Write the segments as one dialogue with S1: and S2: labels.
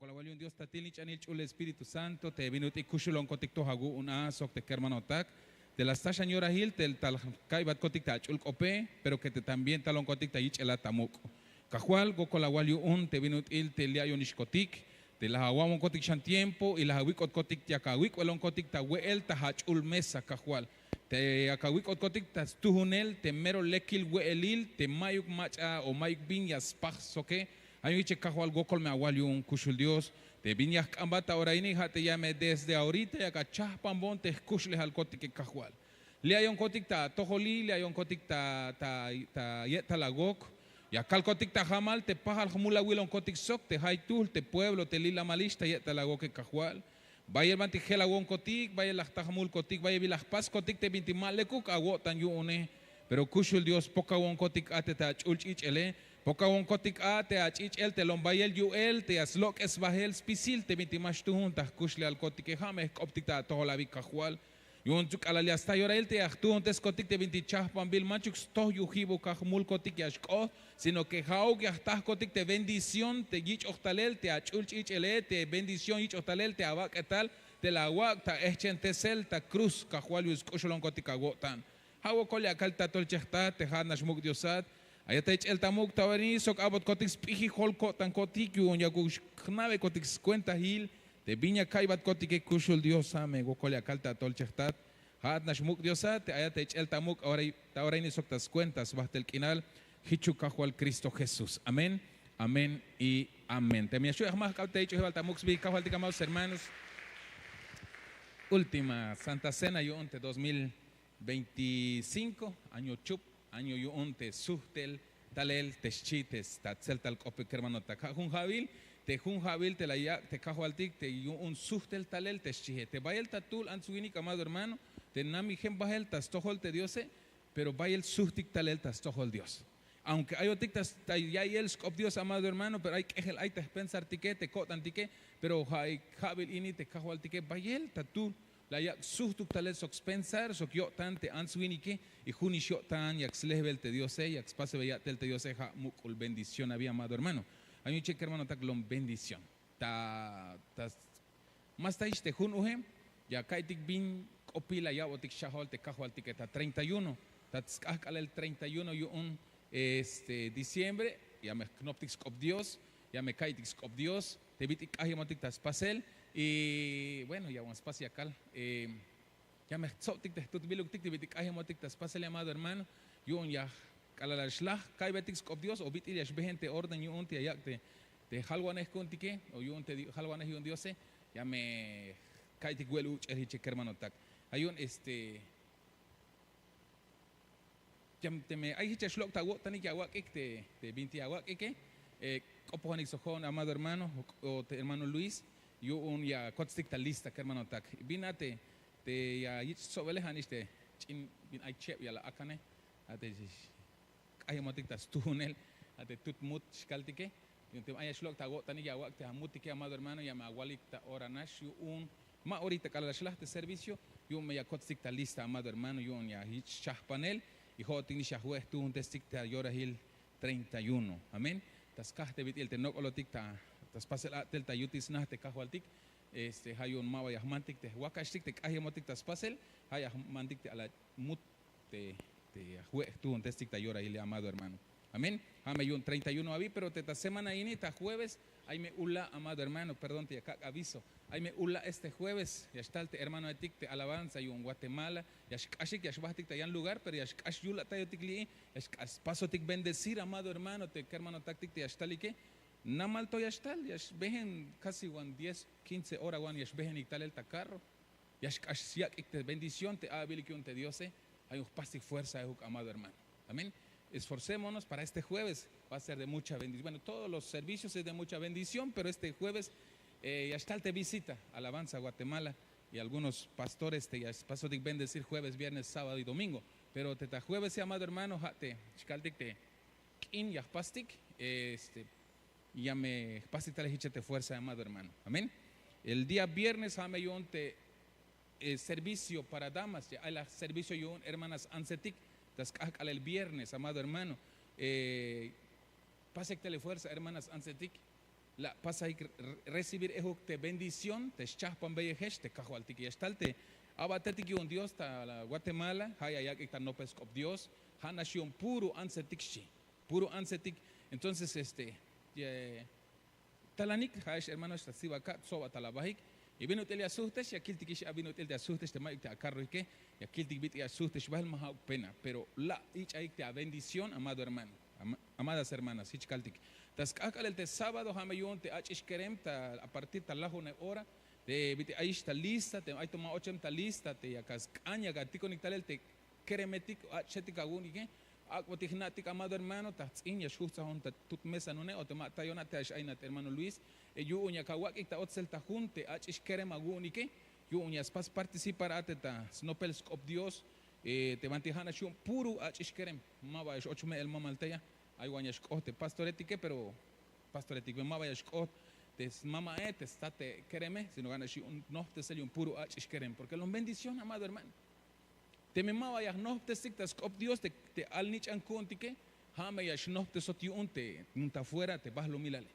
S1: Colawalion Dios tatilich anil chule Espíritu Santo te vinut ikushulon kotik to hagu una sok te kermanotak de la sta señora Hil tel tal kaibat kotik ta chul kope pero que te también talon kotik ta ich el tamuk kahual go colawalio te vinut il te liayonish kotik de la hawamon kotik shan tiempo y la hawikot kotik ya kawik welon kotik ta wel ta hachul mesa kahual te akawikot kotik ta tuhunel te mero lekil welil te mayuk macha o mayuk binyas pach soke hay un kahual gokol me awaliun kushul Dios te viñas ambata ahora ini te llame desde ahorita ya cachah pambon te kushle al kotik kahual le hay un kotik ta toholi le hay un kotik ta yeta lagok ya kal kotik ta jamal te pahal humula wilon kotik sok te hay tul te pueblo te lila malista yeta lagok kahual vaya manti gela won kotik vaya la tajamul kotik vaya vilas pas kotik te binti malekuk awotan yu une pero kushul Dios poca won kotik ate ta chulchich ele poca won kotik ate achich el te lombayel yu el te aslok es bahel spisil te binti mashtuhun ta kushle al kotik jame optik ta tohola vi kahual yun tuk alali hasta yora el te achtuhun tes kotik te binti chahpan bil machuk stoh yu hibo kahmul kotik yashko sino que haug yahtas kotik te bendición te yich ochtalel te achulchich ele te bendición yich ochtalel te abak etal te la wak ta echen te sel ta cruz kahual yus kushlon kotik agotan hawo kolya kalta tolchehta te hanash muk diosat ayata el tamuk tawani sok abot kotik spihi hol kotan kotik yun yakush knave kotik cuenta hil te viña kaibat kotik kushul Dios ame go kolya kalta tolchehta hanash muk diosat ayata el tamuk ahora ni sok tas cuentas bahtel kinal hichu kahual Cristo Jesús amén amén y amén te mi ayuda más kaute dicho el tamuk bi kahual tikamaus hermanos última Santa Cena yo ante 2025 año chup año yo onte suhtel talel teschites tatzel tal kope hermano ta jun jabil te la ya te kahualtik te yo un suhtel talel teschije te bayel tatul ansuini kamado hermano te nami gen bahel tas tohol te diose pero bayel suhtik talel tas tohol Dios aunque hay otiktas ya el skop Dios amado hermano pero hay que hay te pensar tique te cotan tique pero hay jabil ini te kahualtik bayel tatul la yak suhtuk talel sok pensar sok yo tan te answini que y juni yo tan yak slehbel te Dios yak space veya tel te Dios ha mukul bendición había amado hermano hay un cheque hermano taklon bendición ta más ta este jun uhem ya kaitik bin opila ya otik shahol te kahwal tiketa 31 tatskakal el 31 yo un diciembre ya me knoptik skop Dios ya me kaitik skop Dios te bitik ahimotik tas pasel y bueno ya un espacio acá ya me sotik te tutbiluk tik bitik ahimotik tas pasel amado hermano yo ya kalala shlah kai betik skop Dios o bitil ya gente orden yo un te ya te halwanes kontike o yo un te halwanes yo un Dios ya me kaitik welu el hiche hermano tak hay un ya te me hay hiche shlok ta wotani ya wak te 20 awak que opohanik sojon amado hermano o te hermano Luis yo un ya kotstik ta lista hermano tak binate te ya yich sobele haniste chin bin ay chep ya la akane ate ay motik tas tunel ate tutmut shkaltike yo te ay shlok ta wotani ya wak te hamutike amado hermano ya ma walik ta oranash yo un ma ahorita kala shlah te servicio yo me ya kotstik ta lista amado hermano yo un ya hich chahpanel y hotin ni shahwe tu un testik ta yorahil 31 amén tas kahte bitil te nokolotik ta tas pasel atel ta yutis nah te kahwaltik hayun mawa yahmantik te wakashtik te kahimotik tas pasel hayahmantik te ala mut te jue tu un testik ta yora ile amado hermano amén hame yun 31 avi pero te ta semana ini ta jueves hay me ula amado hermano perdón te acá aviso hay me ula este jueves ya está te hermano etik te alabanza yun Guatemala ya ashik ya shbahtik ta yan lugar pero ya ash yula ta yotikli ya paso tik bendecir amado hermano te hermano taktik te yashtalike namal to yashtal yash behen casi 10 15 horas wan yash behen iktal el tacarro yash ashyak te bendición te abiliki un te diose hay un pastic fuerza amado hermano amén esforcémonos para este jueves va a ser de mucha bendición bueno todos los servicios es de mucha bendición pero este jueves yashtal te visita alabanza Guatemala y algunos pastores te paso de bendecir jueves viernes sábado y domingo pero te ta jueves amado hermano te shkaltik te kin yah pastik ya me pasita te fuerza amado hermano amén el día viernes ame yo te servicio para damas ya hay la servicio yo hermanas ansetik tas el viernes amado hermano pasek tele fuerza hermanas ansetik la pasa y recibir te bendición, te chaspan bellejes, te cajualtiki estalte. Abatetiki un Dios ta la Guatemala, haya ya que no pescop Dios, ha nación puro ansetikshi, puro ansetik. Entonces talanik haesh hermano esta siba acá soba talabajik y vino te le asustes y aquel tikish vino te le asustes te maik te acarro y que y aquel tikbit y asustes bahal maha pena pero la ich aik te bendición amado hermano amadas hermanas ich kaltik tas kakal el te sábado hamayun te achish kerem ta a partir ta lajo ne hora te vite aish ta lista te ay toma ochem ta lista te yakas caña gatiko niktal te keremetik achetik agun y que Aquatignatic, amado hermano, Tatsin, Yashuza, Tut Mesa Nune, o Tomatayona Tash Ainat, hermano Luis, you unya Kawaki, Taotzel Tajunte, Achish Keremagunike, you unyas pas participar ateta, Snopels of Dios, te mantijana shun puru Achish Kerem, Mava es 8 el mamaltea, hay guanyashkote, pastoretique, pero pastoretique, Mava yashkot, tes mama estate kereme, sino gana shi un no te sale un puro Achish Kerem, porque los bendición, amado hermano. Te me mava ya no te siktas cop Dios te al nich an contike hame ya no te sotiun te nunta fuera te vas lo milale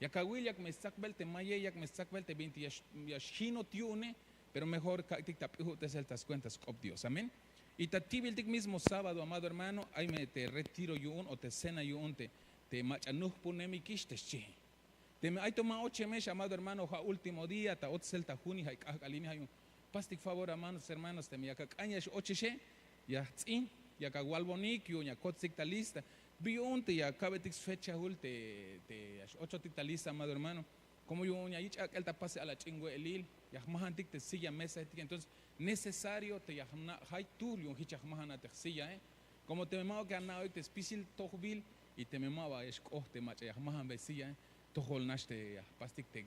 S1: ya kawil yak me sakbel te maye yak me sakbel te 20 ya shino tiune pero mejor tik tapihu te celtas cuentas cop Dios amén y tatibil tik mismo sábado amado hermano ay me te retiro yun o te cena yun te machanuh punemi kishte chi te me ay toma 8 meses amado hermano ja último día ta ot celta juni hay alini hay Pastic favor, hermanos, te mia cañas ochiche, ya tzin, ya cagualbonik, ya kotzik talista, bionte, ya cabetix fecha te 8 talista, amado hermano, como yo ya ich el tapase a la chingüe elil, ya mahantik te silla mesa, entonces necesario te ya hay tur, yo hichach mahana te silla, como te memao que anao te spisil tohbil y te memaba es te macha, ya mahan besilla, tohol naste, ya pastic te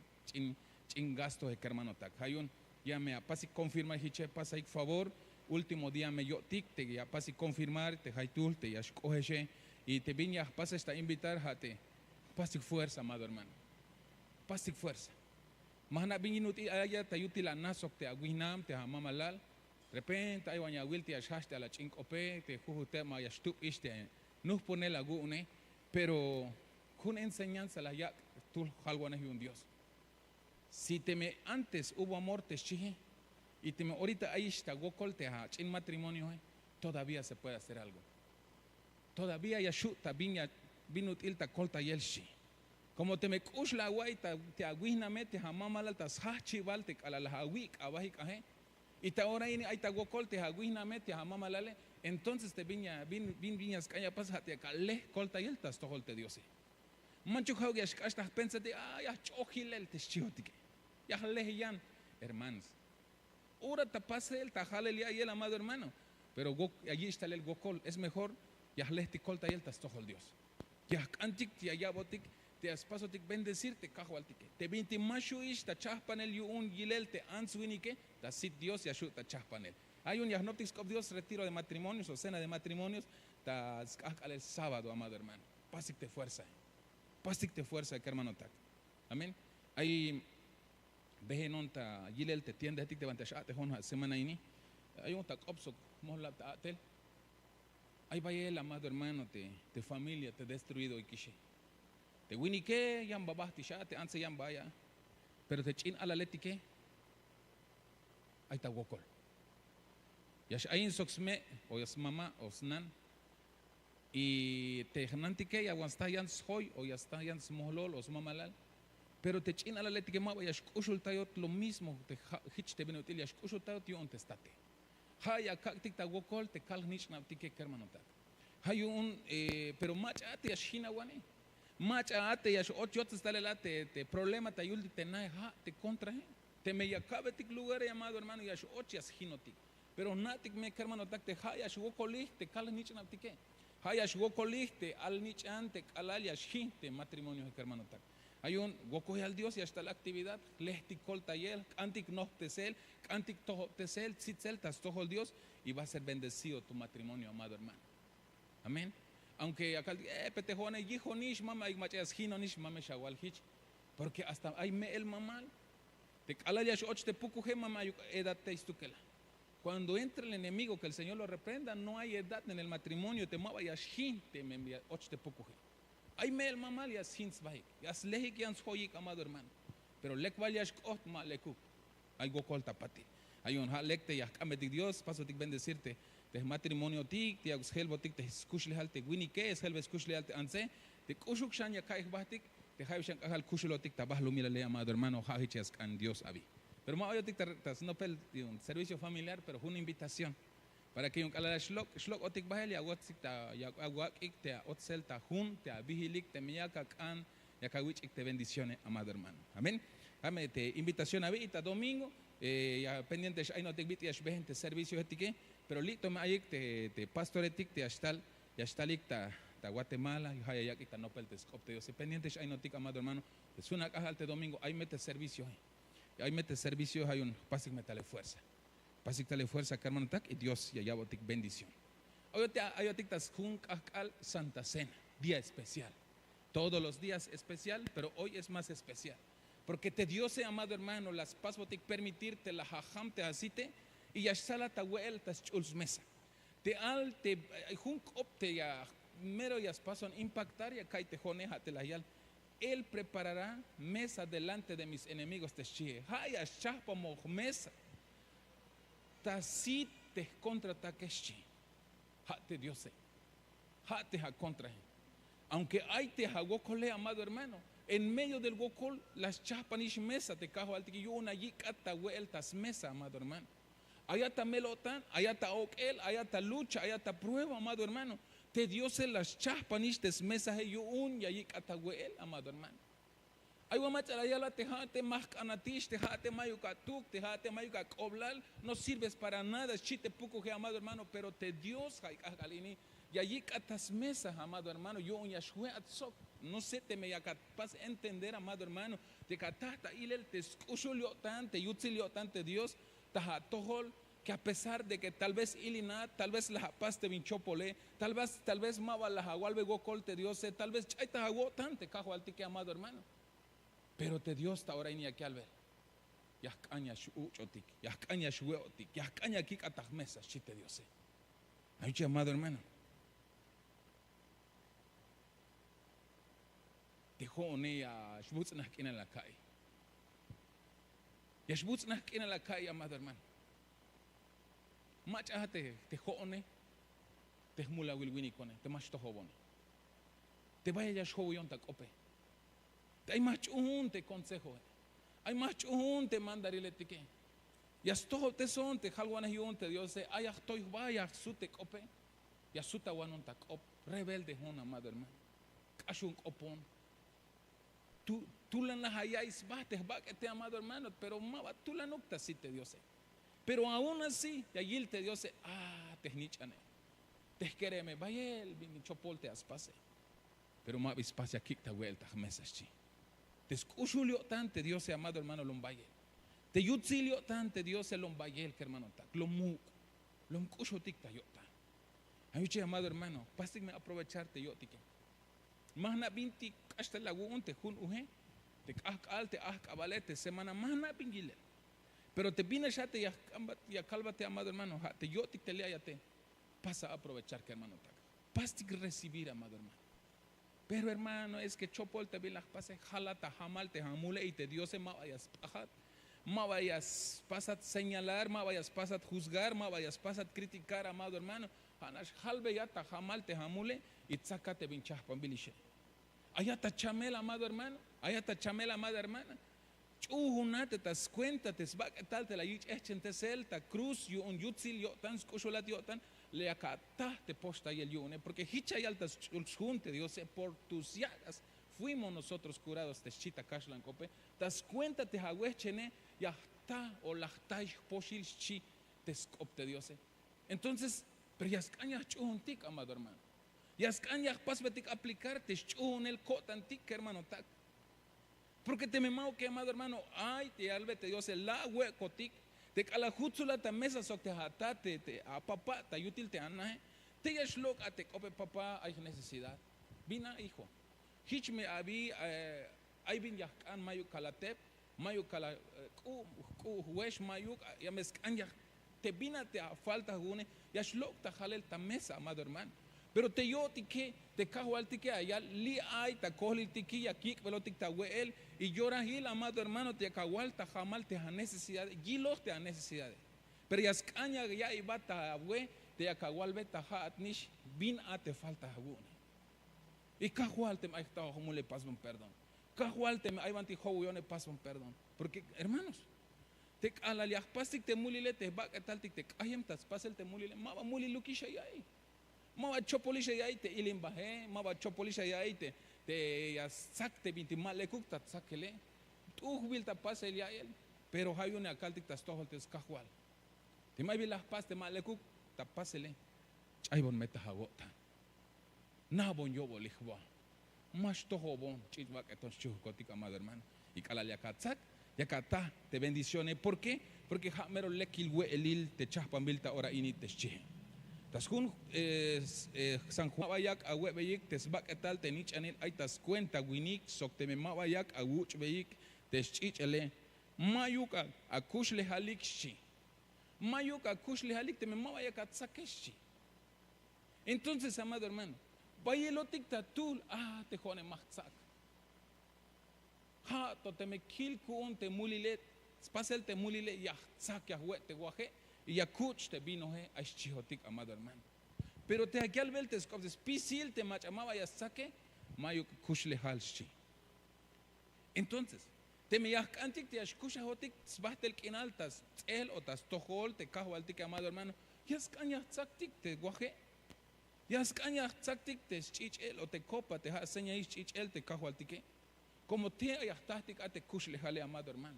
S1: chin gasto de hermano tak, hayun. Ya me apasi confirma hiche pasa ik favor último día me yo tic te ya pasi confirmar te haitul te ya escoge y te viña pasa esta invitar hate pasi fuerza amado hermano pasi fuerza mahna viñinuti aya te yutil anasok te aguinam te hamamalal repente ay waña wil te ashaste a la chincope te jujute ma ya stup iste no pone la gune pero con enseñanza la ya tú halguanes y un Dios. Si te me antes hubo amor te chije y te me ahorita ahí está gokol te ha en matrimonio todavía se puede hacer algo. Todavía ya shuta viña vinut ilta colta yelshi. Como te me kush la guaita te aguina mete hamama la tas hachi valte ala la hawik abajik aje. Y te ahora ahí ta gokol te aguina mete hamama lale entonces te viñas caña pasa te cale colta yeltas toholte Dios. Mancho hauge hasta pensate ya chojilel te chiotique. Ya lehiyan, hermanos. Ahora tapase el tajale y el amado hermano. Pero allí está el gokol. Es mejor, ya lehti colta y el tastojo el Dios. Ya antik, ya botik, te aspaso tik bendecirte, cajo altique. Te vinti machu ish, ta chahpanel yu un yilel te ansuinike, ta sit Dios y ashu ta chahpanel. Hay un yahnoptics of Dios, retiro de matrimonios o cena de matrimonios, ta el sábado, amado hermano. Pasik te fuerza. Pasik te fuerza, que hermano tak. Amén. Hay Behenon ta yilel te tiende a ti te vantaja te hona semana ini. Hay un tak opso mohla ta atel. Hay vaya el amado hermano te familia te destruido y quiche. Te winike yam babah ti sha te anse yam vaya. Pero te chin ala letike. Hay ta wokol. Yash ayin soxme o yas mama o snan. Y te hnantike ya wansta yan soy o yasta yan smohlol o smamalal. Pero te china la leti que ma vaya escuchul tayot lo mismo te hich te benotil ya escuchul tayot yo ontestate. Haya kaktik ta wokol te kal nich na tike kermanota. Hay un pero macha ate ya shina wane. Macha ate ya ocho stale la te problema ta yul te na ha te contra te me ya cabe tik lugar llamado hermano ya ocho as hinotik. Pero natik me kermanota te haya wokolich te kal nich na tike. Haya wokolich te al nich ante alal ya shinte matrimonio kermanota. Hay un gocoge al Dios y hasta la actividad, lehti colta yel, antic no tesel, antic toho tesel, tzitzel, tas toho el Dios, y va a ser bendecido tu matrimonio, amado hermano. Amén. Aunque acá, petejone, hijo nish, mama, y machas hino nish, mame shawal hich, porque hasta hay me el mamal, te calaya och te pucuje, mama, edad te istukela. Cuando entra el enemigo, que el Señor lo reprenda, no hay edad en el matrimonio, te mueva y ashin, te me envía och te pucuje. Hay mel mamal ya sins baik. Yas lehik yans hoyik, amado hermano. Pero lek valias kot ma leku. Hay gokol tapati. Hay un lecte ya kametik Dios, paso tik bendecirte. Te matrimonio tik, te agus helbo tik, te skushli halte, wini ke es helbe skushli halte anse. Te kushuk shan ya kaik batik, te haibshan kahal kushulo tik tabahlu mila le, amado hermano, hahichas kan Dios abi. Pero ma oyotik tas no pel un servicio familiar, pero una invitación para que un kala shlok otik bahel ya wotsik ta ya agwak ik te otsel ta hun te vigilik te miyaka kan ya kawich ik te bendiciones, amado hermano. Amén. Dame te invitación a vita domingo, ya pendientes hay no te invite ya gente servicio etique, pero lito me ayik te pastor etik te astal ya stalik ta Guatemala y haya ya kita no pel te scop te Dios pendientes hay no tic, amado hermano. Es una caja este domingo hay mete servicio. Hay mete servicios, hay un pasik metale fuerza. Pasik tale fuerza, que hermano tak, y Dios ya botik bendición. Hay tas al Santa Cena, día especial. Todos los días especial, pero hoy es más especial. Porque te Dios, amado hermano, las pas botik permitirte, la hajam te asite, y ya sala ta wel tas chuls mesa. Te al te junk opte ya mero ya pason impactar ya kai te joneja te la yal. Él preparará mesa delante de mis enemigos te shie. Haya chapa mo mesa. Ta si te contra ta que shie. Ha te Dios. Ha te ha contra. Aunque hay te ha gokole, amado hermano. En medio del gokol las chapanish mesa te cajo al yo una yicata vueltas mesa, amado hermano. Allá está melotan, allá está okel, allá está lucha, allá está prueba, amado hermano. Te Dios en las chaspanistes mesas yo un y allí cataguel, amado hermano. Ay guamachara ya la tejate más canatish, tejate mayucatuk, tejate mayucac oblal, no sirves para nada, chite puco que amado hermano, pero te Dios galini y allí catas mesas, amado hermano, yo un yashue atzok, no sé te me capaz entender, amado hermano, te catata ilel te escucho liotante, yutziliotante Dios, tajatohol. Que a pesar de que tal vez ilina, tal vez la paz te vinchopole, tal vez mava la jagualbe gokol te Dios, tal vez chaita jaguo tante cajo al tique, amado hermano. Pero te Dios ta ahora ni aquí al ver. Yascaña shuchotik, yascaña shueotik, yascaña kik atajmesa, chite Dios. Ayuche, amado hermano. Dejó ne a shbutznak en la calle. Ya shbutznak en la calle, amado hermano. Macha te joone, te mula wilwini cone, te mach tohobone. Te vaya ya shoyon ta cope. Hay mach te consejo. Hay mach te mandarile tique. Ya stoho te son te halwana yon te Dios se ay toy vaya su te cope. Ya suta wanon ta cop rebelde hona, amado hermano. Kashun opon. Tú la hayáis bates te amado hermano, pero mava tú la nocta si te Dios se. Pero aún así, y allí te Dios, te nichane, te quereme, vaya el chopol te aspase. Pero más espacio aquí te vuelta, mesas chi. Te escucho tante Dios, amado hermano, lombaye. Te yutzilio tante Dios, el lombaye, que hermano, lo mu, lo escucho ticta yota. Ayuche, amado hermano, pásame aprovecharte yo tique. Más na binti, hasta la te jun uje, te alte, cabalete, semana más na pingile. Pero te vine ya te ya cálvate, amado hermano, te yo te lea ya te pasa a aprovechar que hermano taca. Pasti recibir, amado hermano. Pero hermano, es que chopol te vi las pase jalata jamal te jamule y te Dios ma vayas pajat, ma vayas pasat señalar, ma vayas pasat juzgar, ma vayas pasat criticar, amado hermano. Hanash halbe ya ta jamal te jamule y tzaka te vinchah pambilishe. Allá ta chamela, amado hermano, allá ta chamela, amada hermana. Chuhunate tas cuenta te tal te la yich echen te celta cruz yo un yutzil yo tan skusholat yo tan le acata te posta y el yune porque hicha y altas junte Dios por tus llagas fuimos nosotros curados te chita kashlan cope tas cuenta te hawechene ya ta o la tai poshil chi te scopte Dios. Entonces pero ya escaña chuhuntik, amado hermano, ya escaña pasbetik aplicarte chuhun el cotantik, hermano tak. Porque te me mau que, amado hermano, ay, te albe te Dios el agua cotic, te calajutzula ta mesa sok te hatate, te a papá, te yutil te anaje, te yashlok a te cope papá, hay necesidad. Vina, hijo, hich me abi, ay bin yahkan mayu kalatep, mayu kala, huesh mayu, ya me escanya, te vina te a falta gune, yashlok ta jalel ta mesa, amado hermano. Pero te yo tique, te cajo al tique allá, li ay, ta coge tique y aquí, pero tic ta él, y llora gil, amado hermano, te cagual, ta jamal, te ha necesidad, gilos te ha necesidad. Pero ya escaña ya iba ta abue, te cagual ve ta ha atnish, bin a te falta jabune. Y cajual te me ha como le paso un perdón. Cajual te me hay vanti yo ne paso un perdón. Porque, hermanos, te ala liach pastik te mulile, te va que tal te cayem tas pasel te mulile, mava muli lukisha ya ahí. Mava chopolisha ya ahí te ilim baje, mava chopolisha ya ahí te ya sakte binti malekuk tat sakele. Tu vilta pasel ya él, pero hay una caltic tas tohol te cajual. Te mai vilas pas te malekuk ta pasele. Chaybon meta hagota. Na bon yo bolihwa. Mas toho bon chitwa que tos chukotik amado hermano. Y calal yakatzak, yakata te bendiciones. ¿Por qué? Porque jamero lekil we elil te chahpan bilta ora ini te chih. Taskun San Juan bayak a webeyik te sbak etal te nich anil ay tas cuenta winik sok te mema bayak a wuch beyik te chichele. Mayuka a kushle halik shi. Mayuka a kushle halik te mema bayak a tsakeshi. Entonces, amado hermano, bayelotik tatul, te jone machzak. Ha, to te me kil kuon te mulile, spasel te mulile, ya tzak ya huete guaje, y ya kuch te vino he, a chihotik, amado hermano. Pero te aquí al ver te escopes, pisil te machamaba ya saque, mayo kushle halshi. Entonces, te me yahkantik te ashkusha hotik, sbahtel kinaltas, el o tas tohol, te cajo altik, amado hermano, ya skanya tzaktik te guaje. Ya escaña tzaktik te chichel o te copa te haseña is chichel te cajo altique. Como te ayahtastik a te kushle jale, amado hermano.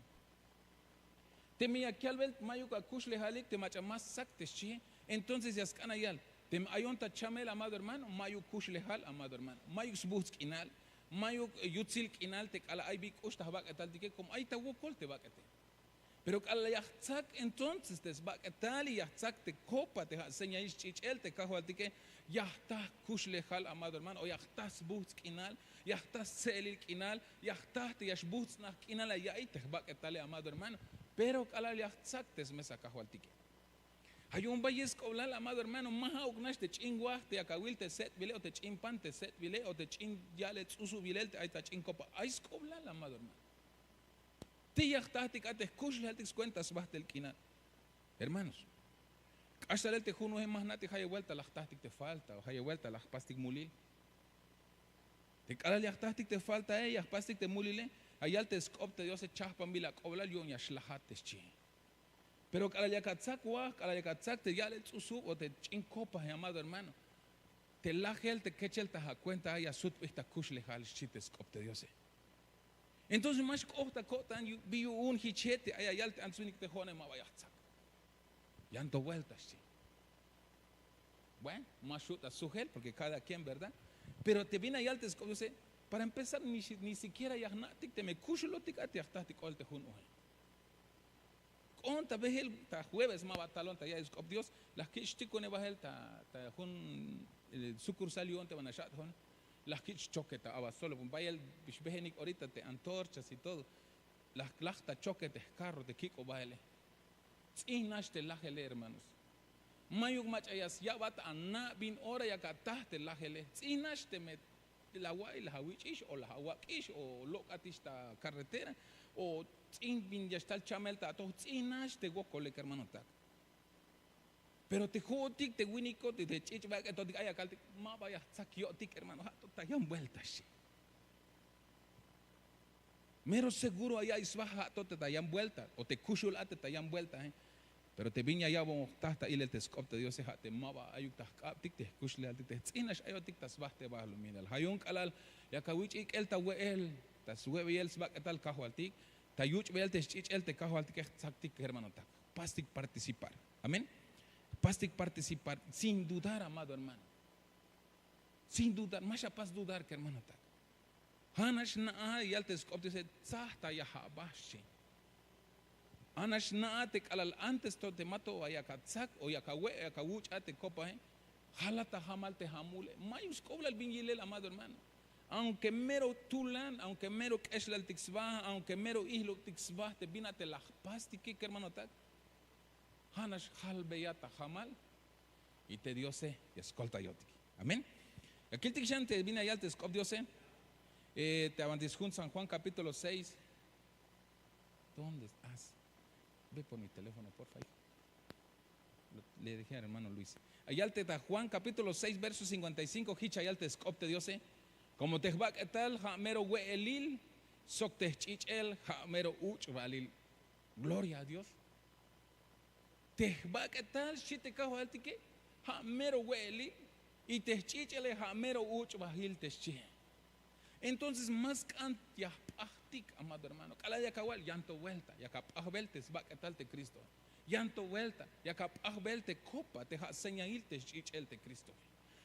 S1: Te mi aquí al ver mayuka kushle jale te macha más sak te chi. Entonces ya escana yal. Te ayonta chamel, amado hermano. Mayu kushle jal, amado hermano. Mayu sbuts kinal. Mayu yutzil kinal te kala ay bik usta baketal tike como ay ta wokol te bakete. Pero al yahtzak entonces te baketal y yahtzak te copa te haseña is chichel te cajo altique. Yahtas kushlehal, amado hermano, o yahtas buts kinal, yahtas selil kinal, yahtas te yashbuts na kinal ayaiteh baketale, amado hermano, pero kalal yahtsak te mesa cajualtique. Hay un valles coblal, amado hermano, maha ugnash te chingwah te akawil te set vile o te chimpan te set vile o te chin yalet usu vilel te aita chincopa. Hay coblal, amado hermano. Te yahtas te kates kushlehal te cuentas bahtel kinal. Hermanos, hasta el tejuno es más nati, hay vuelta las tácticas te falta, o hay vuelta las pastic mulil. Te cara las tácticas te falta ellas, pastic te mulile, allá te scopte Dios se chaspan bila cobla yon ya shlahates chi. Pero cara ya katzak wa, cara ya katzak te ya le tsusu o te chin copas, amado hermano. Te la gel te quechel te cuenta allá sut esta kush le hal te scopte Dios. Entonces más cota cota vi un hichete allá ya te ansunik te jone ma vaya tzak. Ya ando vueltas, sí. Bueno, más chuta su gel, porque cada quien, ¿verdad? Pero te viene ahí antes, como dice, para empezar, ni siquiera ya natik, te me cucho lo tic, te hasta te colte juno. Conta ve el ta jueves ma batalón, ta ya es Dios, las que chico ne bajel ta jun sucursal y onte van a chat jun, las que choqueta aba solo, vaya el bishbehenik ahorita te antorchas y todo, las clachta choquete carro de kiko baile. Inash te lajele, hermanos. Mayuk machayas ya bat anna bin ora ya katahte lajele. Inash te met la guay la hawichish o la hawakish o lokatish ta carretera o in bin ya está el chamel ta to inash te gokole hermano tak. Pero te jotik te winiko te chich ba que to ay akaltik ma vaya sakiotik hermano ha to tayan vueltas. Mero seguro allá isbaja to te tayan vuelta o te kushul te tayan vuelta. Pero te viña ya vos tasta il el tescop te Dios se te mava ayuk tik te kushle al te tsinash ayo tik tas baste ba luminal hayun kalal ya kawich ik el ta wel tas we el sbak tal kaho al tik ta yuch wel te chich el te kaho al tik saktik hermano tak pastik participar amén pastik participar sin dudar amado hermano sin dudar más paz dudar que hermano tak hanash na ya el tescop te tsahta ya habashi Anash naatek alal antes to te mato ayakatzak o yakawe yakawuch ate copa jalata jamal te jamule mayus cobla el binjilel amado hermano aunque mero tulan aunque mero keshlal tixba aunque mero ihlo tixba te binate la pasti que hermano tak Hanash hal beyata jamal y te diose y escolta yotiki amén Aquí te chante viene allá te scop Dios te avantis junto San Juan capítulo 6. ¿Dónde estás? Ve por mi teléfono, por favor. Le dije al hermano Luis. Allá te da Juan capítulo 6 verso 55. Hicha allá te scop te Dios como te va tal jamero we elil sok te chichel jamero uch valil. Gloria a Dios. Te va tal si te cajo al tique jamero we elil y te chichele jamero uch valil te chi. Entonces más can ya pachtik amado hermano. Cala ya kawal llanto vuelta ya kapah veltes va tal te Cristo. Llanto vuelta ya kapah velte copa te ha señail te chichel te Cristo.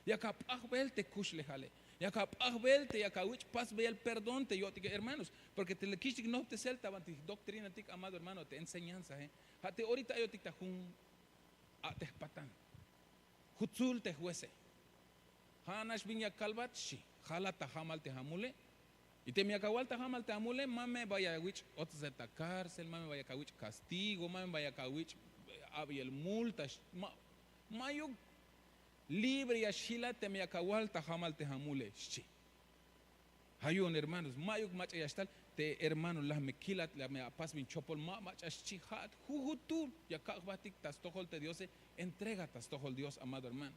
S1: Ya kapah velte kushle jale. Ya kapah velte ya kawich pas ve el perdón te yo hermanos, porque te le kishik no te celta banti doctrina tik amado hermano te enseñanza hate ahorita yo tik ta jun a te patan. Hutzul te juece. Hanash viña kalbatshi, jala ta jamal te jamule. Y te mi akawal ta jamal te jamule, mame vaya wich otros esta cárcel, mame vaya kawich castigo, mame vaya kawich abiel multa, mayo libre y ashila te mi akawal ta jamal te jamule. Hayun hermanos, mayuk mach yastal te hermanos la me kilat la me apas min chopol ma mach aschihat jujutul ya kakbatik tas tohol te Dios entrega tas tohol Dios amado hermano.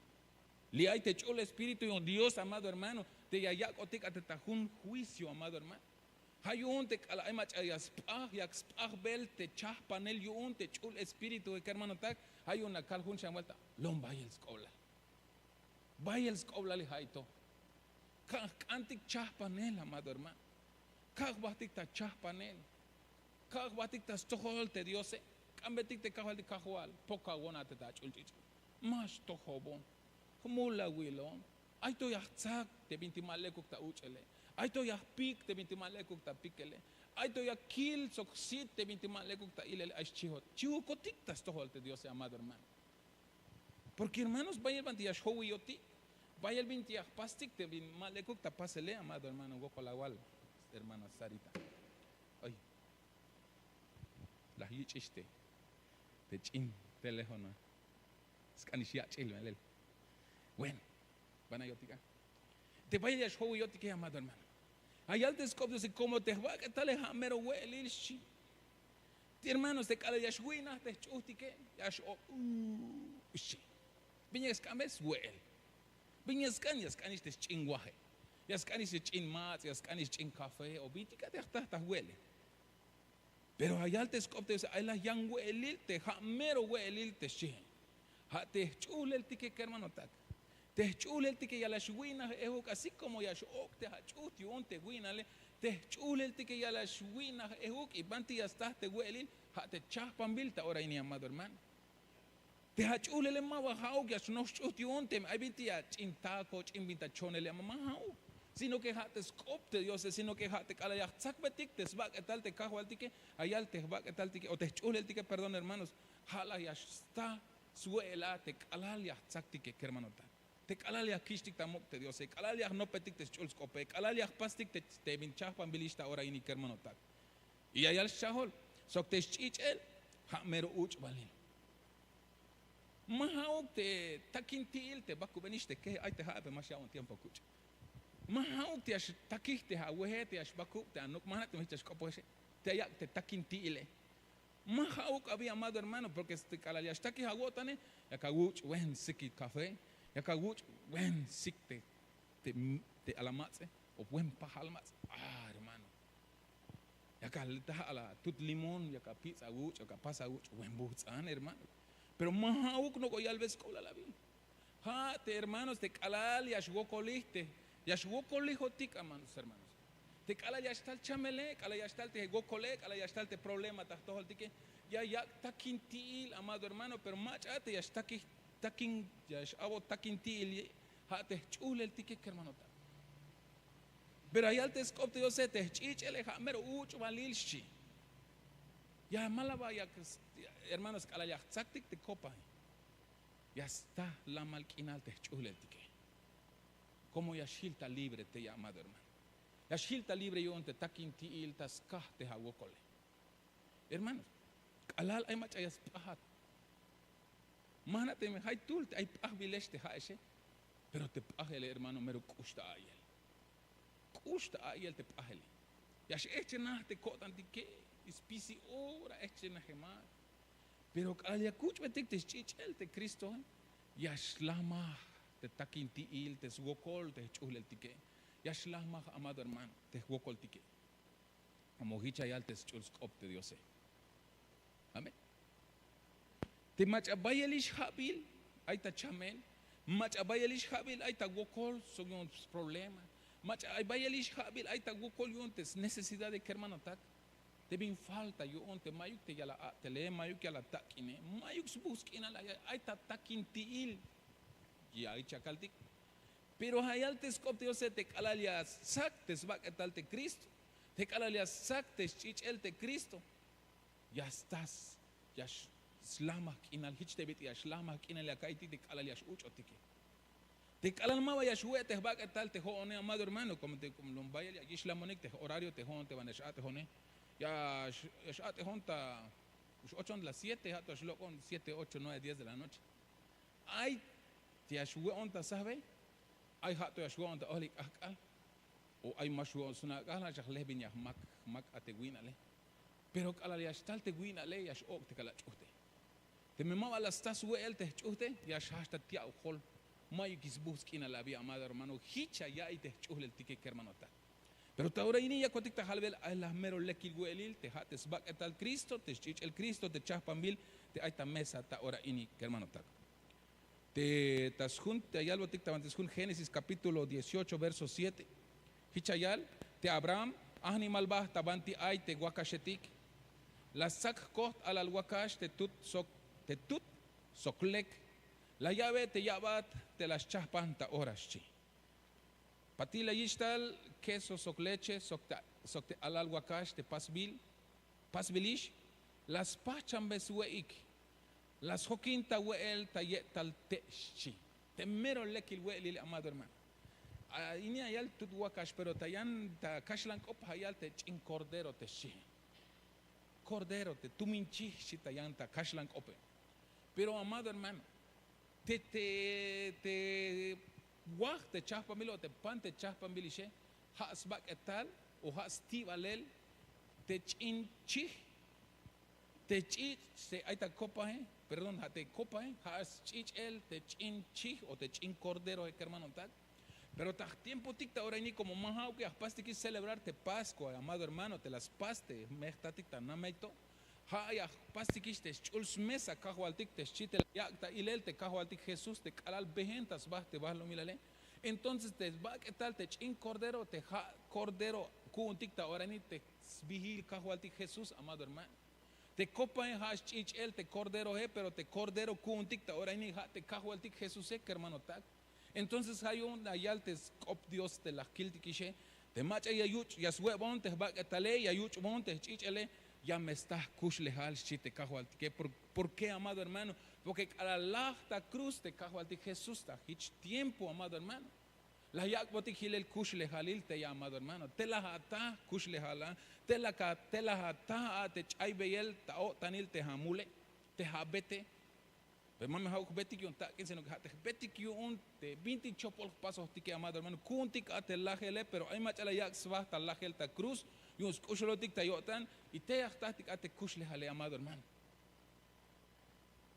S1: Li hay te echó el espíritu y Dios amado hermano te yayak otik atetajun juicio amado hermano. Hayun te kala mach ayaspah yakspah bel te chah panel yun te echó el espíritu que hermano tak hayun la kaljun shamuelta lom vaya el skola. Vaya el skola li hayto. Antik chah panel amado hermano. Kag batik ta chah panel. Kag batik ta stohol te Dios kambetik te kahwal di kahwal poka wona te ta chulchich. Mas tohobon. Mula wilon. Ay to yachak te binti malekuk ta uchele. Ay to yachpik te binti malekuk ta pikele. Ay to yakil soksit te binti malekuk ta ilele ay chihot. Chihu kotik ta stohol te Dios amado hermano. Porque hermanos vaya el bandiyash howi yoti. Vaya el bintiach pastik te bin malekuk ta pasele amado hermano gokolawal hermana Sarita. Ay. La yichiste. Te chin teléfono. Scanishia chilmelel. Bueno, van a yotica. Te vaya a show yotica amado hermano. Allá al descobro si como te va que tal es hamero huel shi. Ti hermanos te cala yashwina te chutique yash shi. Viñas cames huel. Viñas cañas canis te chinguaje. Yas canis te chin mat, yas canis chin café o vitica te hasta huele. Pero allá al descobro hay la yang huelil te hamero huelil te shi. Ha te chule el tique que hermano tak. Te chule el tique ya la shuina ejuk así como ya shok te hachut yon te guinale te chule el tique ya la shuina ejuk y banti ya está te huelil ha te chahpan bilta ahora ini amado hermano te hachule le ma bajau ya no chut yon te hay binti ya chintaco chimbinta chonele mamá sino que ha te scopte Dios sino que ha te cala ya tzakbetik te sbak tal te cajo al tique allá te sbak tal tique o te chule el tique perdón hermanos hala ya está suela te cala ya tzaktique que hermano tal te kalalia kishtik tamok te Dios, kalalia no petik te chulskope, kalalia pastik te vinchah pambilista ahora ini kermano tak. Y allá el shahol, sok te chichel, ha mero uch balin. Mahaok te takintil te baku beniste que hay te habe más ya un tiempo kuch. Mahaok te ash takiste ha wehe te ash baku te anok manat te michas kopo ese te ayak te takintile. Mahaok había amado hermano porque este kalalia shtaki hagotane ya kaguch wen siki café. Ya kaguch buen sikte te alamatse o buen pajalmatse hermano ya kalita ala tut limón ya ka pizza guch ya ka pasa guch buen butsan hermano pero mahauk no goyal ves cola la vi ha te hermanos te kalal ya shgokoliste ya shgokolijotik hermanos te kala ya está el chamele kala ya está el te gokole kala ya está el te problema ta todo el tique ya takintil amado hermano pero machate ya está aquí takin ya abo takin til ha te chule el tique que hermano ta pero allá te scopte yo se te chichele ha mero uch valilshi ya malaba ya hermanos kala ya tzaktik te copa ya está la malquinal te chule el tique como ya shilta libre te llamado hermano ya shilta libre yo te takin til tas kah te ha wokole hermanos kalal ay mach ayas pahat Manate me hay tul hay pah bileste haeshe Pero te pajele, hermano, mero kushta ayel. Kushta ayel te pajele. Yash eche nah te kotan tike, ispisi ora eche nah gemar. Pero alia kuch betik te chichel te Cristo, yash lama te takinti il, te swokol te chulel tike. Yash lama, amado hermano, te swokol tike. Como hicha yal te chulskop te Dios. Amén. Te machabayelish habil, ay ta chamel. Machabayelish habil, ay ta wokol, son un problema. Machabayelish habil, ay ta wokol yuntes, necesidad de que hermano tak. Te bin falta yunte, mayuk te yala te le, mayuk yala takine, mayuk busquina la, ay ta takintiil. Y ay chakaltik. Pero hayal te skop te Dios te calalias, sak te sbaketal te Cristo. Te calalias, sak te chichel te Cristo. Ya estás, ya slamak inal hich te bit ya slamak inal ya kaiti te calalias ucho tiki. Te calan mava ya shue te bak tal te jone amado hermano como te como lombaya ya islamonik te horario te jone te van a te jone ya te jonta 8 de las 7 ya to shlo con 7 8 9 10 de la noche. Ay te shue onta sabe ay hat to shue onta olik akal o ay mashu suna gala ya lebin ya mak ateguinale. Pero calal ya tal te guinale ya ok te calach usted. Te me mava las tas el te usted ya hasta tia hol. Mayo quis busquina la vía amado hermano hicha ya y te chuhle el tique que hermano ta. Pero ta ahora ini ya coticta halvel ay las mero lekil guelil te hates bak etal Cristo te chich el Cristo te chapambil te ay ta mesa ta ahora ini que hermano ta. Te tasjun te ayal boticta antesjun Génesis capítulo 18 verso 7. Hicha yal te Abraham animal bah tabanti ay te guakashetik. La sak koht al wakash te tut soklek. La llave te yabat te las chaspanta horas chi. Patila yistal queso sok leche sok te alal wakash te pasbilish las pachambes weik las hokinta weel tayetal te chi. Te mero lekil weel amado hermano. Ini ayal tut wakash pero tayan ta kashlan kop hayal te chin cordero te chi. Cordero te tuminchi chi tayan ta kashlan kope. Pero amado hermano te guaj te chaspamilo te pan te chaspamilishe has bak etal o has tibalel te chinchi te chich te aita copa perdón te copa has chichel te chinchi o te chin cordero hermano tal pero ta tiempo ticta ahora ni como majau que aspasti que celebrar te Pascua amado hermano te las paste mehtaticta nameito Haya pastikish te chuls mesa kahualtik te chite yakta ilel te kahualtik Jesús te calal behentas bah te lo milale. Entonces te va que tal te chin cordero te cordero kuntikta orani te vigil kahualtik Jesús amado hermano. Te copa en hash chichel te cordero pero te cordero kuntikta orani te kahualtik Jesús hermano tak. Entonces hay un ayal te cop Dios te la kiltikishe te macha yayuch yaswebon te va que tale yayuch bon te chichele. Ya me está kush lejal chite cajual que por qué amado hermano porque a la cruz te cajual Jesús ta hich tiempo amado hermano la yak botik hilel kush lejalil te ya amado hermano te la hata kush lejala te la hata te chay beyel ta o tanil te hamule te habete pero mami hau betik yon ta que se no te betik yon te 20 chopol pasos tike amado hermano kuntik ate la hele pero hay machala yak sva ta la hel ta cruz Yus kushlotik tayotan y te achtatik ate kushle hale amado hermano.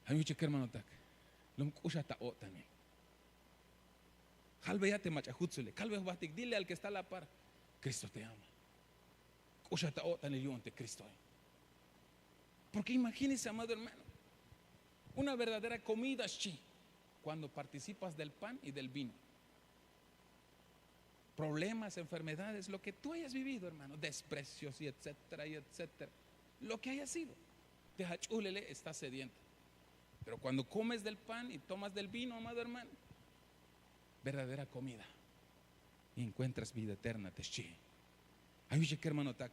S1: Hay mucho que hermano tak. Lom kusha taotan. Halbe ya te machahutzule. Kalbe batik dile al que está a la par. Cristo te ama. Kusha taotan el yonte Cristo. Porque imagínese amado hermano. Una verdadera comida chi cuando participas del pan y del vino. Problemas, enfermedades, lo que tú hayas vivido, hermano, desprecios y etcétera, lo que haya sido, te hachulele, estás sediento. Pero cuando comes del pan y tomas del vino, amado hermano, verdadera comida, y encuentras vida eterna, te chi. Ayuche que hermano tak,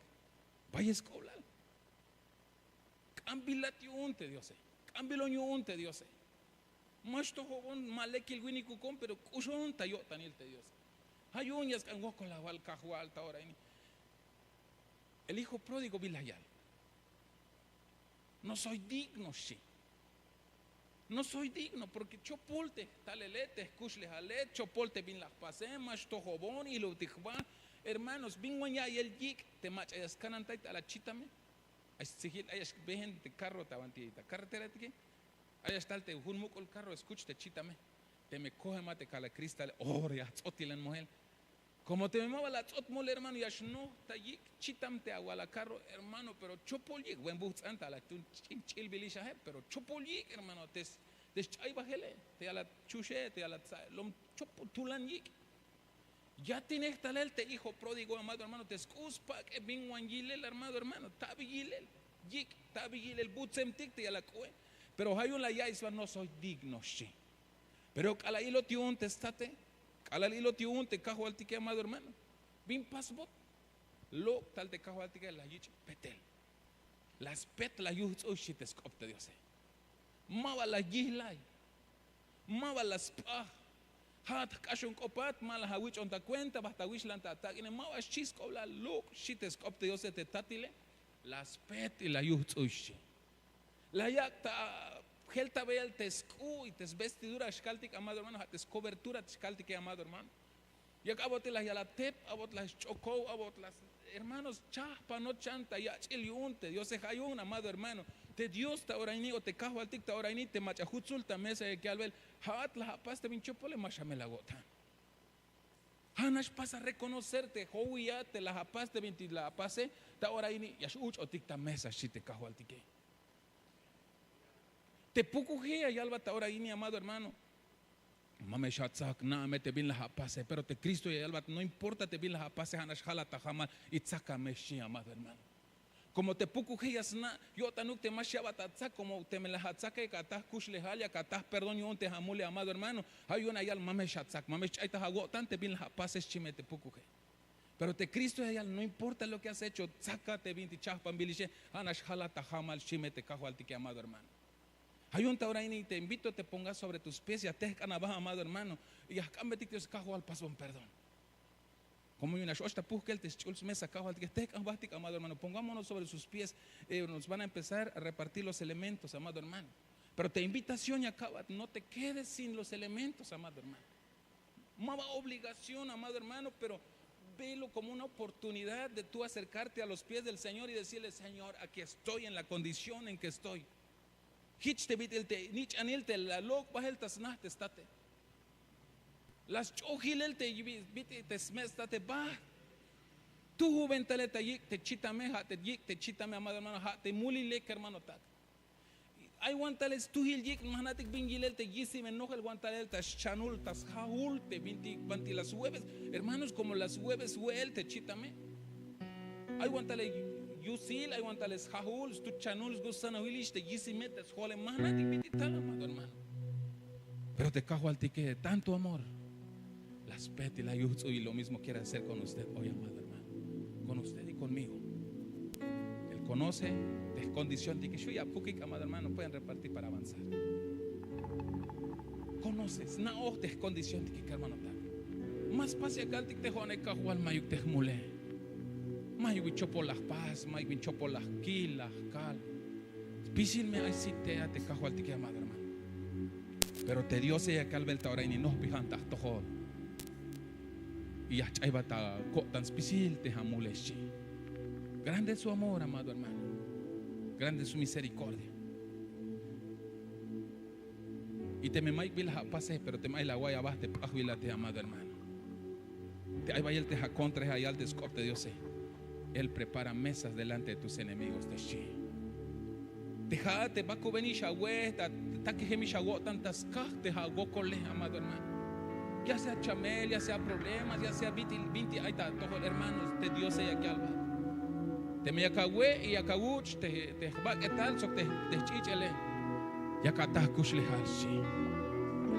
S1: vaya a escolar. Cambilati unte Dios, cambiloño unte Dios. Masto jobón malekil winikukom, pero kushon tayotanil te Dios. Hay uñas que han con la alta ahora. El hijo pródigo vilayal. No soy digno, sí. No soy digno porque chopolte, talelete, escuchle jalet, chopolte bin las pasemas, tojobón y lo tijba. Hermanos, binguanya y el yik, te machayas canantay a la chitame. Ay, sigil, ay, vejen de carro tabantita, carretera tiki. Ay, está el hunmuco el carro, escuchte, chítame. Te me coge mate cala cristal, oh, ya, tzotilen mujer. Como te me mueva la tzot mole, hermano, ya no, tayik, chitam te agua la carro, hermano, pero chopolik, buen bus anta, la tun chilbilisha, pero chopolik, hermano, te chay bajele, te a la chuche, te a la lom chopotulan yik. Ya tienes talel, te hijo pródigo, amado hermano, te excuspa que bin wangilel, hermano, tabigilel, yik, tabigilel, butzem tik, te a la cue. Pero hay una ya isla, no soy digno, sí. Pero cala hilo tiun te estate. Cala hilo tiun te cajo al tique, amado hermano. Bin pasbot. Lo tal te cajo al tique la yich petel. Las pet la yuch ushi te scopte Dios. Mava la yihlay. Mava las pah. Hat kashun kopat mala hawich on ta cuenta basta wish lanta attack. In mava chis kobla look shit te scopte Dios te tatile. Las pet y la yuch ushi. La yakta Gelta ve el tescu y tes vestidura escaltic, amado hermano, tes cobertura escaltic, amado hermano. Y acabo te las yalatep, abot las chocó, abot las hermanos, chapa, no chanta, ya chiliunte, Dios se hayun, amado hermano. Te Dios ta oraini o te cajo al tic ta oraini, te machahutzul ta mesa que albel, hat la hapas te vinchopole, machame la gota. Hanash pasa a reconocerte, hoya te la hapas te vinti la pase, ta oraini, yashuch o tic ta mesa, si te cajo al tique. Te pukujea y alba ahora ini, amado hermano. Mame shatzak na me te bin la pase, pero te Cristo y alba no importa te bin la pase hanash hala tajama y tzaka meshi, amado hermano. Como te pukujeas na yo tanuk te mashaba tatzak como te me la hatzaka y katah kushle halia katah perdón yo te hamule, amado hermano. Hay una yal mame shatzak mame chaita hago tan te bin la pase chime te pukuje. Pero te Cristo y no importa lo que has hecho, tzaka te bin ti chahpan biliche hanash hala tajama al chime te cajo al tique, amado hermano. Hay un tauraini y te invito a te pongas sobre tus pies y a te canabas, amado hermano, y a cambiar te cajo al paso perdón. Como una shosta que el te chuls mesa cajo al te canabas, amado hermano, pongámonos sobre sus pies, nos van a empezar a repartir los elementos, amado hermano. Pero te invitación y acaba, no te quedes sin los elementos, amado hermano. Mala obligación, amado hermano, pero velo como una oportunidad de tú acercarte a los pies del Señor y decirle, Señor, aquí estoy en la condición en que estoy. Hitch te bitelte, nich anilte, la log bajeltas nahte state. Las chojilelte bite te smestate ba. Tu juventaleta yik te chitame, te yik te chitame, amado hermano, te mulile que hermano tak. Hay guantales tu hil yik, mahanatik bingilelte yisime no el guantalel tas chanul tas jaul te banti las hueves, hermanos como las hueves huel te chitame. Hay guantales Yusil, hay guantales jahuls, tu chanuls gusano hilish, te yisimetes, jole, mahanatik bitital, amado hermano. Pero te cajo al tique de tanto amor. Las pet y la yutsu y lo mismo quiere hacer con usted hoy, amado hermano. Con usted y conmigo. Él conoce de condición de que yo ya pukik, amado hermano, pueden repartir para avanzar. Conoces, na oh de condición de que hermano tal. Más pase acá al tic te jone cajo al mayuk te mule. Mayuk chopo las paz, mayuk chopo las kil, las cal. Pisilme ay si te ate cajo al tic, amado hermano. Pero te dio se calvelta ahora y ni nos pijantas tojo. Y ya chay bata tan spisil te jamuleshi. Grande es su amor, amado hermano. Grande es su misericordia. Y te me mai bila pase, pero te mai la guaya baste pajuilate, amado hermano. Te hay vaya el te jacontra hay al descopte Dios. Él prepara mesas delante de tus enemigos de shi. Te va a venir shagüeta, ta que gemi shagüo tantas kaj te jagó cole, amado hermano. Ya sea chamel, ya sea problemas, ya sea vinti, ahí está, todos hermanos de Dios y aquí alba. Te me acagüe y acaguch, te va que tal, so te chichele. Ya catás kushle halshi.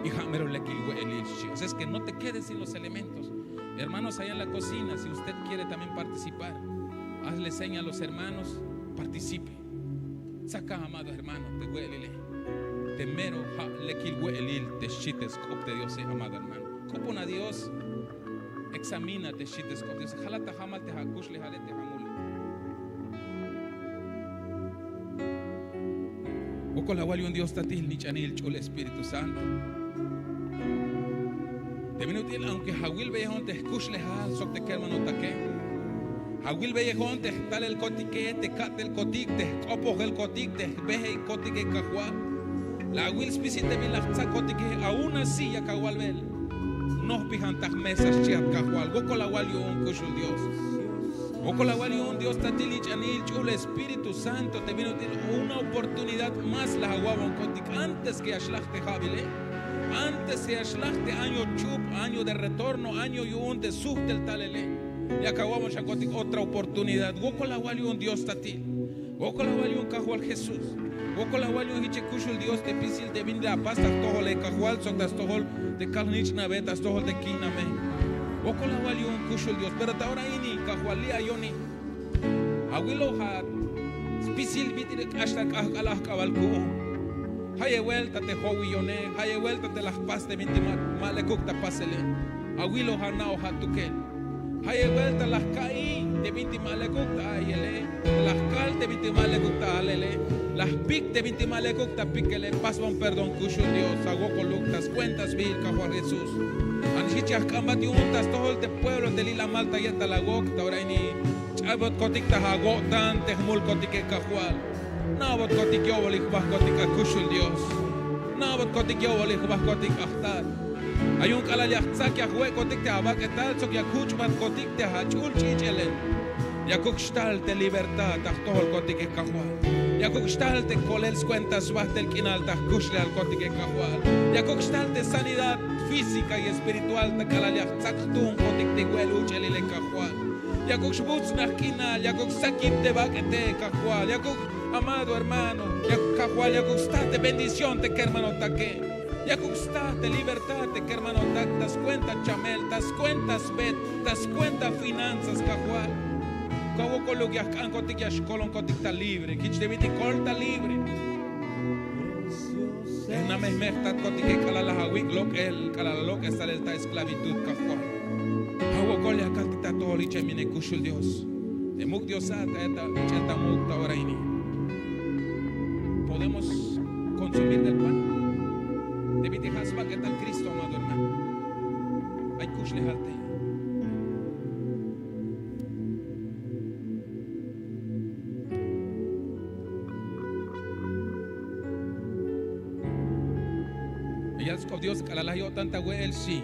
S1: Y jamero le kilwe elilshi. O sea, es que no te quedes sin los elementos. Hermanos, allá en la cocina, si usted quiere también participar, hazle seña a los hermanos, participe. Saca, amado hermano, te huele. Te mero le kilwe elil, te chites cop de Dios, amado hermano. Copon a Dios, examínate, chites cop de Dios. Jalata jamal te hakush le jalete jamule. Goco la wali un Dios tatil ni chanil chul Espíritu Santo. De minutil aunque Hawil beyehon te escuch lehal sok te kermano taque. Hawil beyehon te tal el cotique te cat el cotic te copo el cotic te beje el cotique cajua. La Hawil spisit de bilachza cotique aún así ya cahual bel. Nos pijantas mesas chiat cajual. Goco la wali un cushul Dios. Goco la wali un Dios tatilich anil chul Espíritu Santo te vino una oportunidad más la haguabon cotic antes que ashlachte Javile. Antes que ashlachte año chup, año de retorno, año yun de suf del talele. Y acabamos ya cotic otra oportunidad. Goco la wali un Dios tatil. Goco la wali un cajual Jesús. Goco la wali un hiche cushul Dios te pisil te vinde a pastas tohol e cajual sok das tohol de kalnich navetas tohol de kiname. Goco la wali un cushul Dios. Pero ahora ini cajualia yoni. Aguilo ha pisil bitir hasta kalah kabalku. Haye vuelta te howi yone. Haye vuelta te las paste minti malekukta pasele. Aguilo ha nao ha tukel. Haye vuelta las kai te minti malekukta ayele. Las cal te minti malekukta alele. Las pic te minti malekukta pikele. Pasban perdón cushul Dios. Hago coluktas cuentas vil cajuar Jesús. Anchichas kambati untas todo el pueblo de Lila Malta y hasta la gokta ahora ni chabot kotik ta hagotan te mul kotik cajual. Nabot kotik yo bolik bas kotik akushul Dios. Nabot kotik yo bolik bas kotik ahtar. Hay un kalayachtzak ya jue kotik te abak etal sok ya kuchbat kotik te hachul chichelen. Ya kukstal te libertad tahtol kotik cajual. Ya kukstal te kolels cuentas bastel kinal ta kushle al kotik cajual. Ya kukstal te sanidad física y espiritual ta kalayachtzak tun kotik te huelu chelile cajual. Ya kuksbuts nakinal ya kuksakip te bakete cajual. Ya kuk amado hermano, ya cajual ya kukstate bendición te que hermano taque. Ya kukstate libertad te que hermano tak tas cuenta chamel, tas cuentas bet, tas cuenta finanzas cajual. Como con lo que han cotic ya escolon cotic ta libre, que te viti corta libre. En la mesmeta cotic que cala la hawik lo que el cala lo que sale esta esclavitud cajual. Hago con la cantita todo liche mine kushul Dios. De muk Diosata esta chelta muk ta oraini. Podemos consumir del pan. De viti hasba que tal Cristo amado hermano. Hay kushle halte. Dios la yo tanta el sí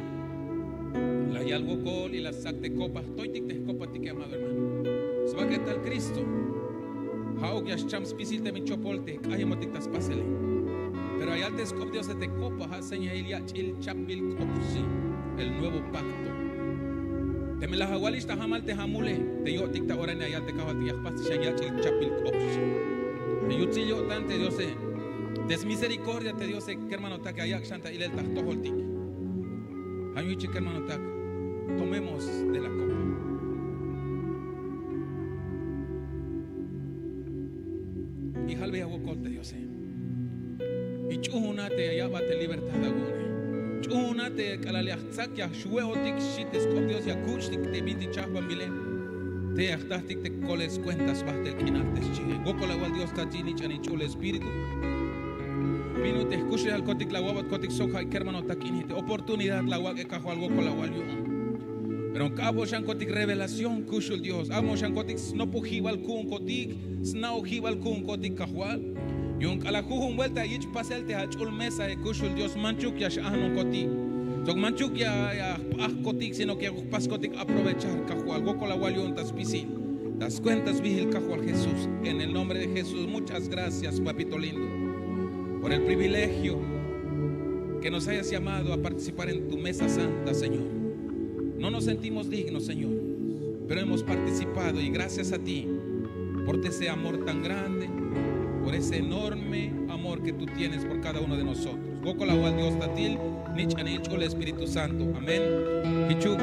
S1: la hay algo col y la sac de copas estoy te copa te amado hermano se va que tal Cristo how ya chams pisil te mi chopolte hay motitas pasele pero hay altes cop Dios te copa hacen el ya el chapil copsi el nuevo pacto te me la hawalista jamal te hamule te yo ticta ora ni ya te cabal te ya pasti ya el chapil copsi te yo chillo tante Dios desmisericordia te Dios que hermano tak ayak shanta y el tahto holtik. Hay que hermano tak tomemos de la copa. Y halbe hago colte Dios. Y chunate allá bate libertad agone. Chunate kalale achak ya shue otik shites con Dios ya kuchtik te binti chahban bile. Te achtak te coles cuentas bate el kinaltes chige. Gokola wal Dios tatini chani chule espíritu. Vino te escuche al cotic la guabat cotic soja y que hermano taquinite oportunidad la guaque cajo algo con la guayu pero en cabo shan cotic revelación cushul Dios amo shan cotic no pujibal kun cotic snau hibal kun cotic cajual y un calajujun vuelta y pasel te hachul mesa de cushul Dios manchuk ya shahno cotic sok manchuk ya cotic sino que pas cotic aprovechar cajual algo con la guayu un taspisil das cuentas vigil cajual Jesús en el nombre de Jesús muchas gracias papito lindo por el privilegio que nos hayas llamado a participar en tu mesa santa, Señor. No nos sentimos dignos, Señor, pero hemos participado y gracias a ti por ese amor tan grande, por ese enorme amor que tú tienes por cada uno de nosotros. Gokola wal Dios tatil, nich anil chul Espíritu Santo. Amén. Kichuk.